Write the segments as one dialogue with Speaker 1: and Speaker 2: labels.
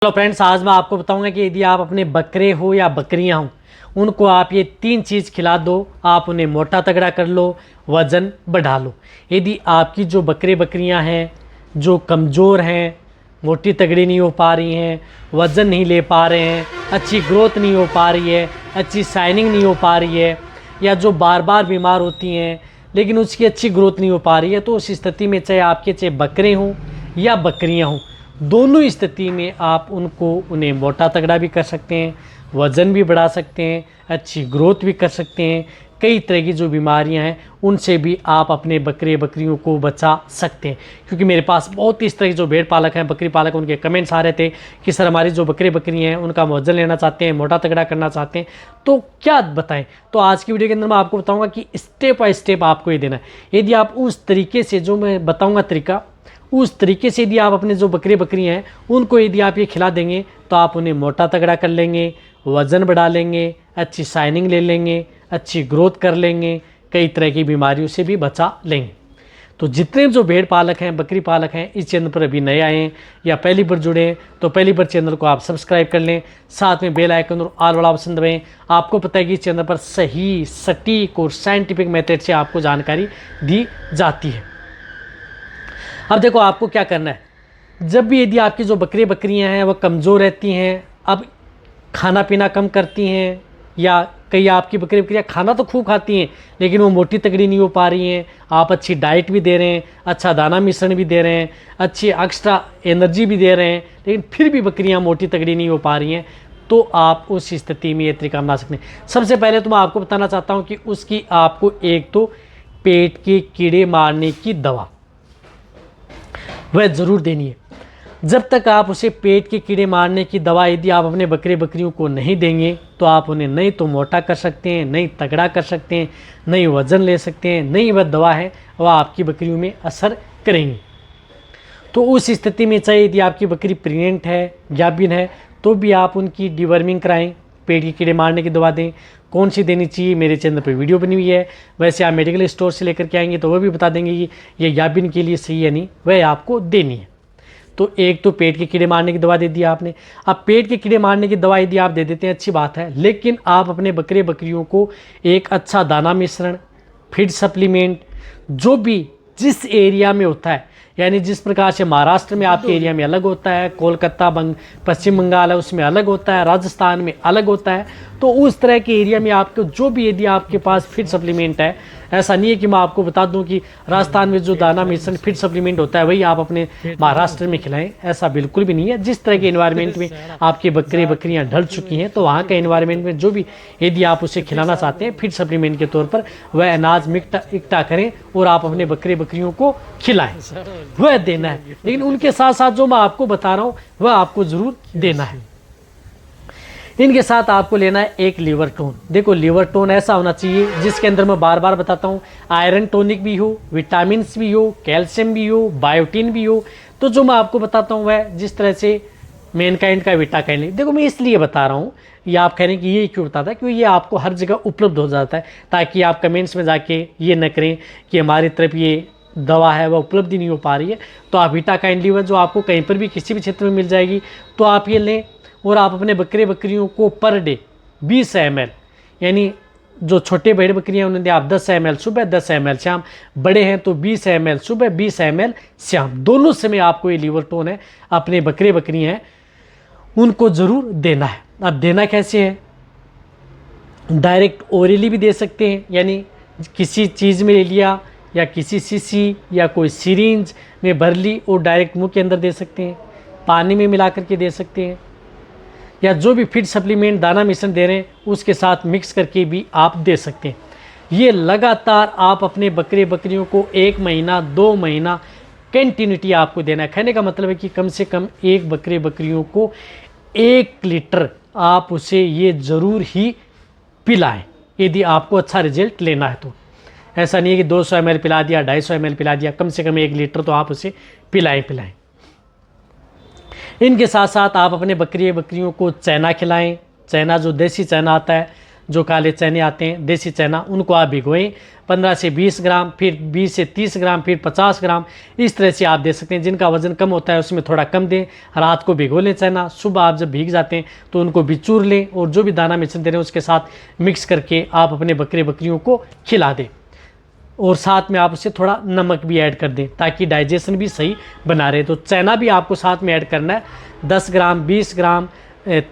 Speaker 1: Hello friends, आज मैं आपको बताऊंगा कि यदि आप अपने बकरे हो या बकरियां हो, उनको आप ये 3 चीज़ खिला दो, आप उन्हें मोटा तगड़ा कर लो, वज़न बढ़ा लो। यदि आपकी जो बकरे बकरियां हैं जो कमज़ोर हैं, मोटी तगड़ी नहीं हो पा रही हैं, वज़न नहीं ले पा रहे हैं, अच्छी ग्रोथ नहीं हो पा रही है, अच्छी शाइनिंग नहीं हो पा रही है, या जो बार बार बीमार होती हैं लेकिन उसकी अच्छी ग्रोथ नहीं हो पा रही है, तो उस स्थिति में चाहे बकरे हों या बकरियाँ हों, दोनों स्थिति में आप उन्हें मोटा तगड़ा भी कर सकते हैं, वज़न भी बढ़ा सकते हैं, अच्छी ग्रोथ भी कर सकते हैं। कई तरह की जो बीमारियां हैं उनसे भी आप अपने बकरे बकरियों को बचा सकते हैं। क्योंकि मेरे पास बहुत इस तरह के जो भेड़ पालक हैं, बकरी पालक, उनके कमेंट्स आ रहे थे कि सर हमारी जो बकरे बकरी हैं उनका वज़न लेना चाहते हैं, मोटा तगड़ा करना चाहते हैं, तो क्या बताएं। तो आज की वीडियो के अंदर मैं आपको बताऊँगा कि स्टेप बाय स्टेप आपको ये देना है। यदि आप उस तरीके से जो मैं बताऊँगा तरीका, उस तरीके से यदि आप अपने जो बकरे बकरियां हैं उनको यदि आप ये खिला देंगे तो आप उन्हें मोटा तगड़ा कर लेंगे, वज़न बढ़ा लेंगे, अच्छी शाइनिंग ले लेंगे, अच्छी ग्रोथ कर लेंगे, कई तरह की बीमारियों से भी बचा लेंगे। तो जितने जो भेड़ पालक हैं, बकरी पालक हैं, इस चैनल पर अभी नए आए हैं या पहली बार जुड़े हैं तो पहली बार चैनल को आप सब्सक्राइब कर लें, साथ में बेल आइकन और ऑल वाला ऑप्शन दबाएं। आपको पता है कि इस चैनल पर सही, सटीक और साइंटिफिक मेथड से आपको जानकारी दी जाती है। अब देखो आपको क्या करना है। जब भी यदि आपकी जो बकरी बकरियां हैं वह कमज़ोर रहती हैं, अब खाना पीना कम करती हैं, या कई आपकी बकरी बकरियां खाना तो खूब खाती हैं लेकिन वो मोटी तगड़ी नहीं हो पा रही हैं, आप अच्छी डाइट भी दे रहे हैं, अच्छा दाना मिश्रण भी दे रहे हैं, अच्छी एक्स्ट्रा एनर्जी भी दे रहे हैं, लेकिन फिर भी बकरियां मोटी तगड़ी नहीं हो पा रही हैं, तो आप उस स्थिति में ये तरीका अपना सकते हैं। सबसे पहले तो मैं आपको बताना चाहता हूँ कि उसकी आपको एक तो पेट के कीड़े मारने की दवा वह ज़रूर देनी है। जब तक आप उसे पेट के कीड़े मारने की दवा यदि आप अपने बकरे बकरियों को नहीं देंगे तो आप उन्हें नहीं तो मोटा कर सकते हैं, नहीं तगड़ा कर सकते हैं, नहीं वज़न ले सकते हैं, नहीं वह दवा है वह आपकी बकरियों में असर करेंगी। तो उस स्थिति में चाहे यदि आपकी बकरी प्रेग्नेंट है, गाभिन है, तो भी आप उनकी डिवर्मिंग कराएं, पेट के कीड़े मारने की दवा दें। कौन सी देनी चाहिए मेरे चैनल पर वीडियो बनी हुई है। वैसे आप मेडिकल स्टोर से लेकर के आएंगे तो वह भी बता देंगे कि ये गाभिन के लिए सही है नहीं, वह आपको देनी है। तो एक तो पेट के कीड़े मारने की दवा दे दी आपने। अब पेट के कीड़े मारने की दवा यदि आप दे देते हैं अच्छी बात है, लेकिन आप अपने बकरे बकरियों को एक अच्छा दाना मिश्रण, फीड सप्लीमेंट, जो भी जिस एरिया में होता है, यानी जिस प्रकार से महाराष्ट्र में आपके एरिया में अलग होता है, कोलकाता पश्चिम बंगाल है उसमें अलग होता है, राजस्थान में अलग होता है, तो उस तरह के एरिया में आपको जो भी यदि आपके पास फीड सप्लीमेंट है, ऐसा नहीं है कि मैं आपको बता दूं कि राजस्थान में जो दाना मिश्रण फीड सप्लीमेंट होता है वही आप अपने महाराष्ट्र में खिलाएं, ऐसा बिल्कुल भी नहीं है। जिस तरह के एनवायरनमेंट में आपके बकरे बकरियां ढल चुकी हैं तो वहाँ के एनवायरनमेंट में जो भी यदि आप उसे खिलाना चाहते हैं फीड सप्लीमेंट के तौर पर, वह अनाज इकट्ठा करें और आप अपने बकरे बकरियों को खिलाएं, वह देना है। लेकिन उनके साथ साथ जो मैं आपको बता रहा हूँ वह आपको ज़रूर देना है। इनके साथ आपको लेना है एक लीवर टोन। देखो लीवर टोन ऐसा होना चाहिए जिसके अंदर मैं बार बार बताता हूँ आयरन टॉनिक भी हो, विटामिन भी हो, कैल्शियम भी हो, बायोटिन भी हो। तो जो मैं आपको बताता हूँ वह जिस तरह से मैनकाइंड का विटाकाइंड। देखो मैं इसलिए बता रहा हूँ, ये आप कह रहे हैं कि ये क्यों बताता है, क्योंकि ये आपको हर जगह उपलब्ध हो जाता है, ताकि आप कमेंट्स में जाके ये न करें कि हमारी तरफ ये दवा है वह उपलब्ध नहीं हो पा रही है। तो आप विटाकाइंड लीवर जो आपको कहीं पर भी किसी भी क्षेत्र में मिल जाएगी तो आप ये लें, और आप अपने बकरे बकरियों को पर डे 20 ml, यानी जो छोटे भेड़ बकरियां उन्हें आप 10 ml सुबह, 10 ml शाम, बड़े हैं तो 20 ml सुबह, 20 ml शाम, दोनों समय आपको ये लीवर टोन है अपने बकरे बकरियां हैं उनको ज़रूर देना है। अब देना कैसे है, डायरेक्ट ओरली भी दे सकते हैं, यानी किसी चीज़ में ले लिया या किसी शीशी या कोई सिरिंज में भर ली और डायरेक्ट मुंह के अंदर दे सकते हैं, पानी में मिला करके दे सकते हैं, या जो भी फीड सप्लीमेंट दाना मिश्रण दे रहे हैं उसके साथ मिक्स करके भी आप दे सकते हैं। ये लगातार आप अपने बकरे बकरियों को 1 महीना 2 महीना कंटिन्यूटी आपको देना है। कहने का मतलब है कि कम से कम एक बकरे बकरियों को 1 लीटर आप उसे ये ज़रूर ही पिलाएं यदि आपको अच्छा रिजल्ट लेना है। तो ऐसा नहीं है कि 200 ml पिला दिया, 250 ml पिला दिया, कम से कम 1 लीटर तो आप उसे पिलाएं। इनके साथ साथ आप अपने बकरियों को चना खिलाएं। चना जो देसी चना आता है, जो काले चने आते हैं देसी चना, उनको आप भिगोएं 15 से 20 ग्राम, फिर 20 से 30 ग्राम, फिर 50 ग्राम, इस तरह से आप दे सकते हैं। जिनका वजन कम होता है उसमें थोड़ा कम दें। रात को भिगो लें चना, सुबह आप जब भीग जाते हैं तो उनको बिचूर लें और जो भी दाना मिश्रण दे रहे हैं उसके साथ मिक्स करके आप अपने बकरे बकरियों को खिला दें। और साथ में आप उसे थोड़ा नमक भी ऐड कर दें ताकि डाइजेशन भी सही बना रहे। तो चना भी आपको साथ में ऐड करना है, 10 ग्राम, 20 ग्राम,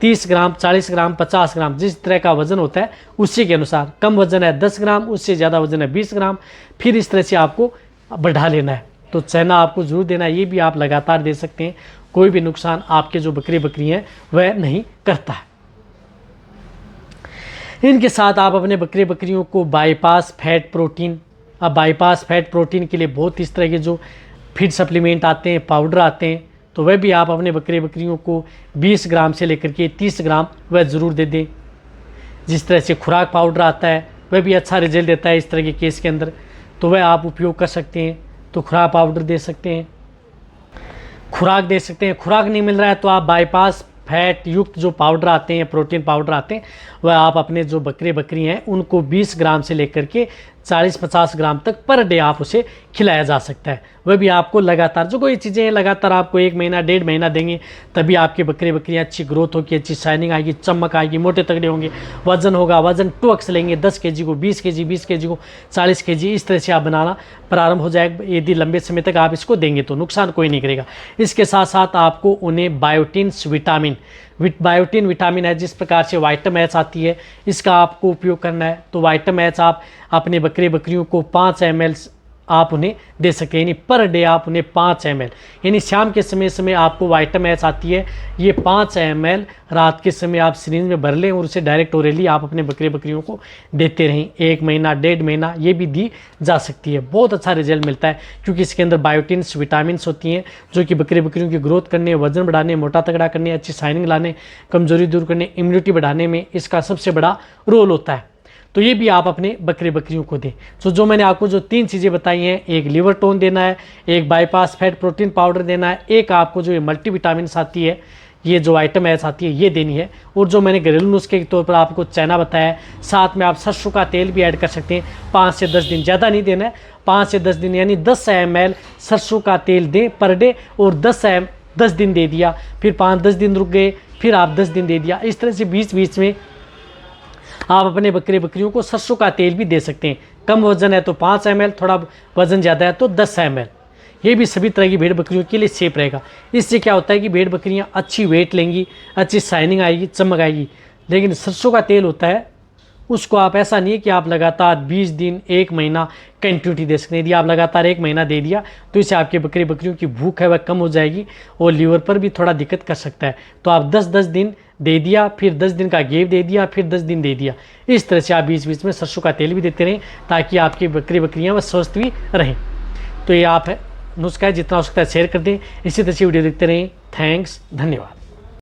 Speaker 1: 30 ग्राम, 40 ग्राम, 50 ग्राम, जिस तरह का वजन होता है उसी के अनुसार। कम वजन है 10 ग्राम, उससे ज़्यादा वजन है 20 ग्राम, फिर इस तरह से आपको बढ़ा लेना है। तो चना आपको ज़रूर देना है, ये भी आप लगातार दे सकते हैं, कोई भी नुकसान आपके जो बकरी बकरी हैं वह नहीं करता है। इनके साथ आप अपने बकरे बकरियों को बाईपास फैट प्रोटीन, अब बाईपास फैट प्रोटीन के लिए बहुत इस तरह के जो फीड सप्लीमेंट आते हैं, पाउडर आते हैं, तो वह भी आप अपने बकरे बकरियों को 20 ग्राम से लेकर के 30 ग्राम वह ज़रूर दे दें। जिस तरह से खुराक पाउडर आता है वह भी अच्छा रिजल्ट देता है इस तरह के केस के अंदर, तो वह आप उपयोग कर सकते हैं। तो खुराक पाउडर दे सकते हैं, खुराक दे सकते हैं। खुराक नहीं मिल रहा है तो आप बाईपास फैट युक्त जो पाउडर आते हैं, प्रोटीन पाउडर आते हैं, वह आप अपने जो बकरे बकरी हैं उनको 20 ग्राम से लेकर के 40-50 ग्राम तक पर डे आप उसे खिलाया जा सकता है। वह भी आपको लगातार, जो कोई चीज़ें हैं लगातार आपको 1 महीना 1.5 महीना देंगे, तभी आपके बकरे बकरियाँ अच्छी ग्रोथ होगी, अच्छी शाइनिंग आएगी, चमक आएगी, मोटे तगड़े होंगे, वजन होगा, वजन 2x लेंगे, 10 kg को 20 kg, 20 kg को 40 kg, इस तरह से आप बनाना प्रारंभ हो जाएगा। यदि लंबे समय तक आप इसको देंगे तो नुकसान कोई नहीं करेगा। इसके साथ साथ आपको उन्हें बायोटिन्स बायोटिन विटामिन है, जिस प्रकार से वाइटामैच आती है, इसका आपको उपयोग करना है। तो वाइटामैच आप अपने बकरे बकरियों को 5 ml आप उन्हें दे सकते हैं, यानी पर डे आप उन्हें 5 ml, यानी शाम के समय आपको वाइटामैच आती है, ये 5 ml रात के समय आप सिरिंज में भर लें और उसे डायरेक्ट ओरली आप अपने बकरे बकरियों को देते रहें। 1 महीना 1.5 महीना ये भी दी जा सकती है। बहुत अच्छा रिजल्ट मिलता है क्योंकि इसके अंदर बायोटिन्स विटामिन होती हैं जो कि बकरे बकरियों की ग्रोथ करने, वजन बढ़ाने, मोटा तगड़ा करने, अच्छी शाइनिंग लाने, कमजोरी दूर करने, इम्यूनिटी बढ़ाने में इसका सबसे बड़ा रोल होता है। तो ये भी आप अपने बकरे बकरियों को दें। तो जो मैंने आपको जो 3 चीज़ें बताई हैं, एक लिवर टोन देना है, एक बाईपास फैट प्रोटीन पाउडर देना है, एक आपको जो ये मल्टीविटामिन आती है, ये जो आइटम आती है ये देनी है, और जो मैंने घरेलू नुस्खे के तौर पर आपको चना बताया है, साथ में आप सरसों का तेल भी ऐड कर सकते हैं। 5 से 10 दिन, ज़्यादा नहीं देना है, 5 से 10 दिन, यानी 10 ml सरसों का तेल दें पर डे, और 10 दिन दे दिया, फिर 5-10 दिन रुक गए, फिर आप 10 दिन दे दिया। इस तरह से बीच बीच में आप अपने बकरे बकरियों को सरसों का तेल भी दे सकते हैं। कम वजन है तो 5 ml, थोड़ा वजन ज़्यादा है तो 10 ml। ये भी सभी तरह की भेड़ बकरियों के लिए सेफ रहेगा। इससे क्या होता है कि भेड़ बकरियां अच्छी वेट लेंगी, अच्छी शाइनिंग आएगी, चमक आएगी। लेकिन सरसों का तेल होता है उसको आप, ऐसा नहीं है कि आप लगातार 20 दिन 1 महीना कंटिन्यूटी दे सकते हैं। यदि आप लगातार 1 महीना दे दिया तो इससे आपके बकरी बकरियों की भूख है वह कम हो जाएगी और लीवर पर भी थोड़ा दिक्कत कर सकता है। तो आप 10-10 दिन दे दिया, फिर 10 दिन का गेव दे दिया, फिर 10 दिन दे दिया, इस तरह से आप बीच बीच में सरसों का तेल भी देते रहें ताकि आपकी बकरी बकरियाँ वह स्वस्थ भी रहें। तो ये आप नुस्खा है, जितना हो सकता है शेयर कर दें। इसी तरह से वीडियो देखते रहें। थैंक्स, धन्यवाद।